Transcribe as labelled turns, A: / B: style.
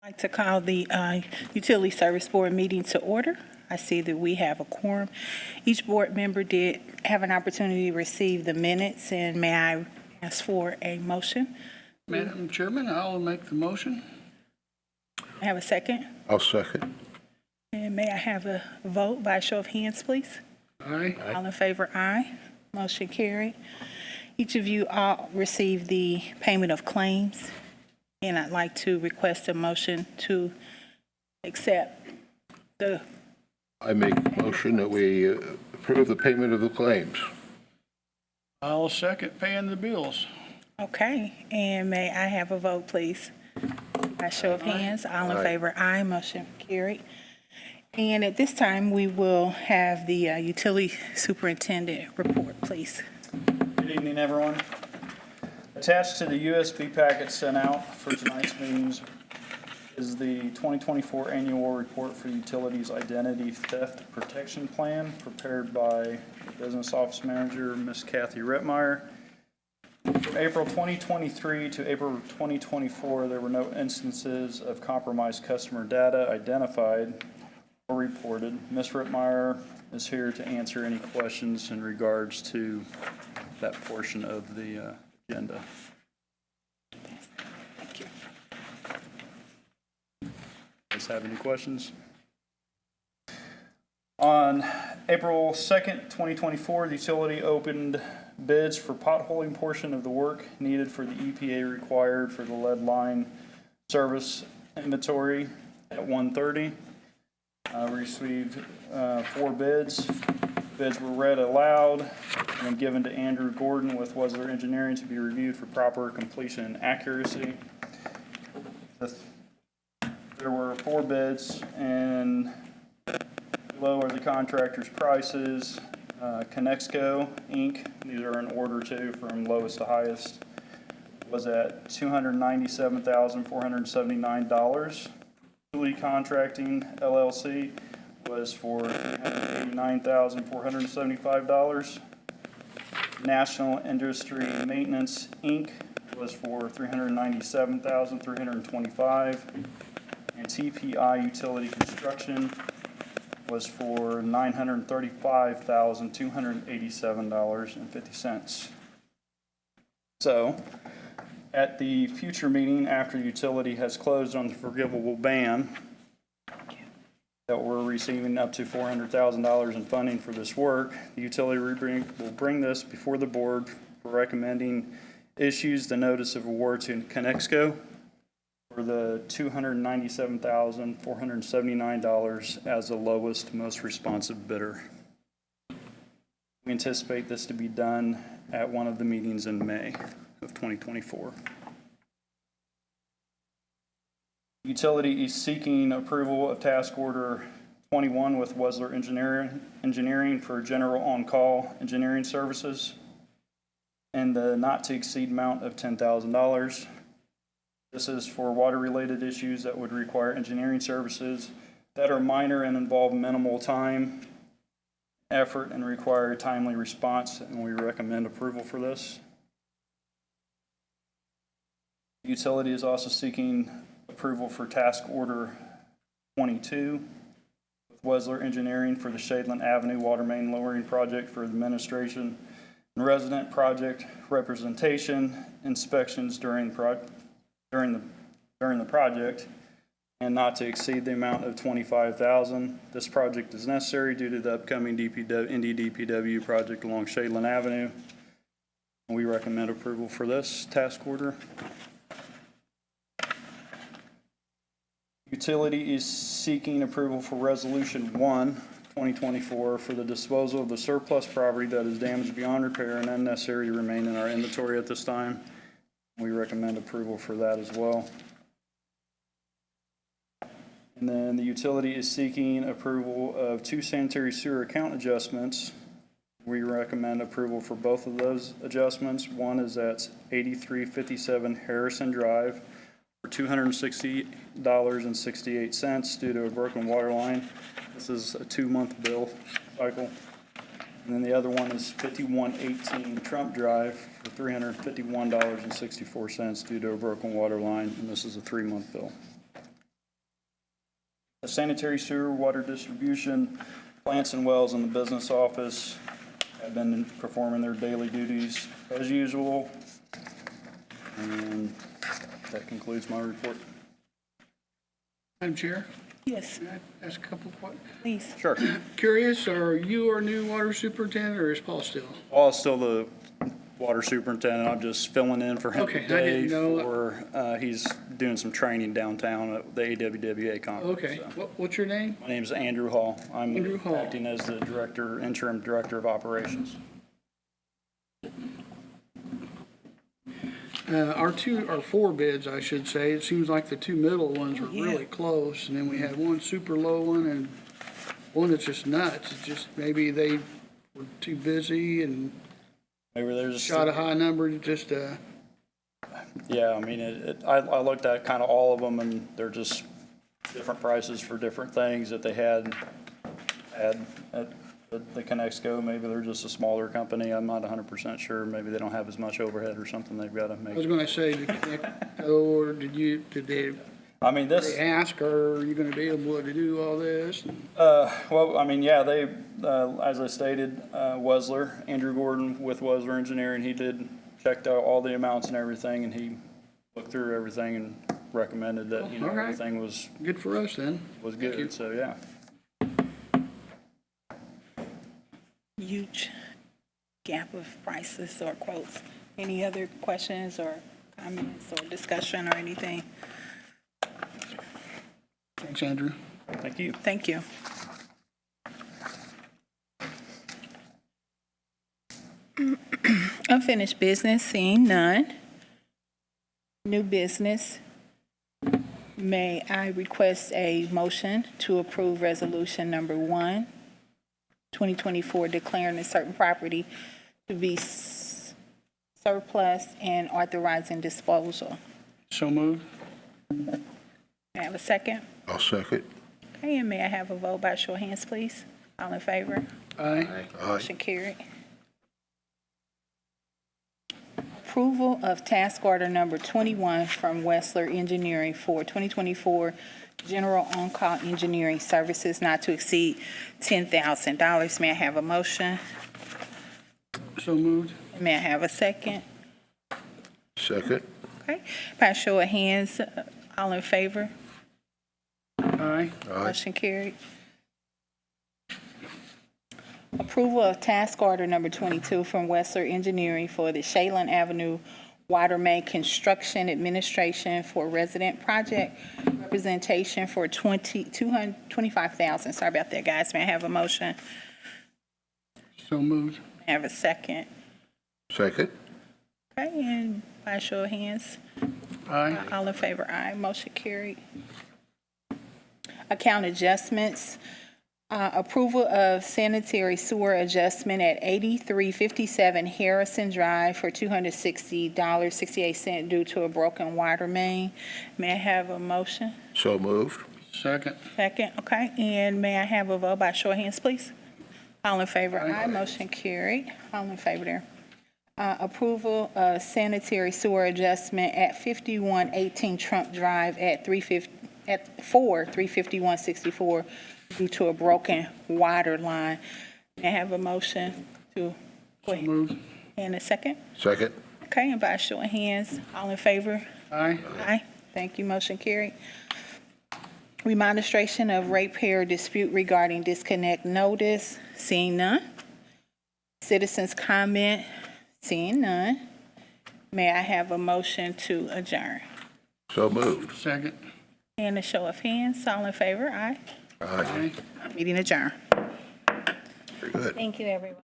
A: I'd like to call the Utility Service Board meeting to order. I see that we have a quorum. Each board member did have an opportunity to receive the minutes, and may I ask for a motion?
B: Madam Chairman, I'll make the motion.
A: I have a second.
C: I'll second.
A: And may I have a vote by show of hands, please?
B: Aye.
A: All in favor, aye. Motion carried. Each of you all received the payment of claims, and I'd like to request a motion to accept the,
C: I make a motion that we approve the payment of the claims.
B: I'll second paying the bills.
A: okay, and may I have a vote, please? By show of hands, all in
C: Aye.
A: favor, aye. Motion carried. And at this time, we will have the utility superintendent report, please.
D: Good evening, everyone. Attached to the USB packet sent out for tonight's meetings is the 2024 Annual Report for Utilities Identity Theft Protection Plan, prepared by the Business Office Manager, Ms. Kathy Rittmeyer. From April 2023 to April 2024, there were no instances of compromised customer data identified or reported. Ms. Rittmeyer is here to answer any questions in regards to that portion of the agenda.
A: Thank you.
D: Guys have any questions? On April 2nd, 2024, the utility opened bids for potholing portion of the work needed for the EPA required for the lead line service inventory at 1:30. We received 4 bids. Bids were read aloud and given to Andrew Gordon with Wesler Engineering to be reviewed for proper completion and accuracy. There were 4 bids, and below are the contractor's prices. Conexco Inc., these are in order too, from lowest to highest, was at $297,479. Utility Contracting LLC was for $389,475. National Industry Maintenance Inc. was for $397,325. And TPI Utility Construction was for $935,287.50. So, at the future meeting, after the utility has closed on the forgivable ban, that we're receiving up to $400,000 in funding for this work, the utility will bring this before the board for recommending issues the notice of award to Conexco for the $297,479 as the lowest, most responsive bidder. We anticipate this to be done at one of the meetings in May of 2024. Utility is seeking approval of task order 21 with Wesler Engineering for general on-call engineering services and the not-to-exceed amount of $10,000. This is for water-related issues that would require engineering services that are minor and involve minimal time, effort, and require timely response, and we recommend approval for this. The utility is also seeking approval for task order 22 with Wesler Engineering for the Shadeland Avenue Water Main Lowering Project for administration and resident project representation, inspections during the project, and not to exceed the amount of $25,000. This project is necessary due to the upcoming NDDPW project along Shadeland Avenue. We recommend approval for this task order. Utility is seeking approval for Resolution 1, 2024 for the disposal of the surplus property that is damaged beyond repair and unnecessary to remain in our inventory at this time. We recommend approval for that as well. And then the utility is seeking approval of 2 sanitary sewer account adjustments. We recommend approval for both of those adjustments. One is at 8357 Harrison Drive for $260.68 due to a broken water line. This is a 2-month bill cycle. And then the other one is 5118 Trump Drive for $351.64 due to a broken water line, and this is a 3-month bill. The sanitary sewer, water distribution, plants and wells in the business office have been performing their daily duties as usual. And that concludes my report.
B: Madam Chair,
A: Yes,
B: can I ask a couple of questions?
A: please.
D: Sure.
B: Curious, are you our new water superintendent or is Paul still?
D: Paul's still the water superintendent. I'm just filling in for him
B: Okay, I
D: today
B: didn't know.
D: for, he's doing some training downtown at the AWWA conference.
B: Okay,
D: so.
B: what's your name?
D: My name is Andrew Hall.
B: Andrew
D: I'm
B: Hall.
D: acting as the interim director of operations.
B: Our four bids, I should say, it seems like the two middle ones were
A: Yeah.
B: really close, and then we had one super low one and one that's just nuts. It's just maybe they were too busy and
D: Maybe there's.
B: shot a high number, just,
D: Yeah, I mean, I looked at kind of all of them, and they're just different prices for different things that they had at the Connexco. Maybe they're just a smaller company. I'm not 100% sure. Maybe they don't have as much overhead or something they've got to
B: I was
D: make.
B: gonna say, or did they
D: I mean, this,
B: ask, or are you gonna be able to do all this?
D: well, I mean, yeah, they, as I stated, Wesler, Andrew Gordon with Wesler Engineering, he checked out all the amounts and everything, and he looked through everything and recommended that,
B: All right.
D: everything was
B: Good for us then.
D: was
B: Thank you.
D: good, so, yeah.
A: Huge gap of prices or quotes. Any other questions or comments or discussion or anything?
B: Thanks, Andrew.
D: Thank you.
A: Thank you. Unfinished business, seeing none. New business. May I request a motion to approve resolution number 1, 2024, declaring a certain property to be surplus and authorizing disposal.
B: So moved.
A: May I have a second?
C: I'll second.
A: Okay, and may I have a vote by show of hands, please? All in favor?
B: Aye.
C: Aye.
A: Motion carried. Approval of task order number 21 from Wesler Engineering for 2024 general on-call engineering services not to exceed $10,000. May I have a motion?
B: So moved.
A: May I have a second?
C: Second.
A: Okay, by show of hands, all in favor?
B: Aye.
C: Aye.
A: Motion carried. Approval of task order number 22 from Wesler Engineering for the Shaylin Avenue Water Main Construction Administration for resident project representation for $25,000. Sorry about that, guys. May I have a motion?
B: So moved.
A: May I have a second?
C: Second.
A: Okay, and by show of hands,
B: Aye.
A: all in favor, aye. Motion carried. Account adjustments. Approval of sanitary sewer adjustment at 8357 Harrison Drive for $260.68 due to a broken water main. May I have a motion?
C: So moved.
B: Second.
A: Second, okay. And may I have a vote by show of hands, please? All in favor, aye. Motion carried. All in favor there. Approval of sanitary sewer adjustment at 5118 Trump Drive at 35164 due to a broken water line. May I have a motion to, go
B: So
A: ahead,
B: moved.
A: and a second?
C: Second.
A: Okay, and by show of hands, all in favor?
B: Aye.
A: Aye. Thank you, motion carried. Remonstration of ratepayer dispute regarding disconnect notice, seeing none. Citizens comment, seeing none. May I have a motion to adjourn?
C: So moved.
B: Second.
A: And a show of hands, all in favor? Aye.
C: Aye.
B: Aye.
A: Meeting adjourned.
C: Very good.
A: Thank you, everyone.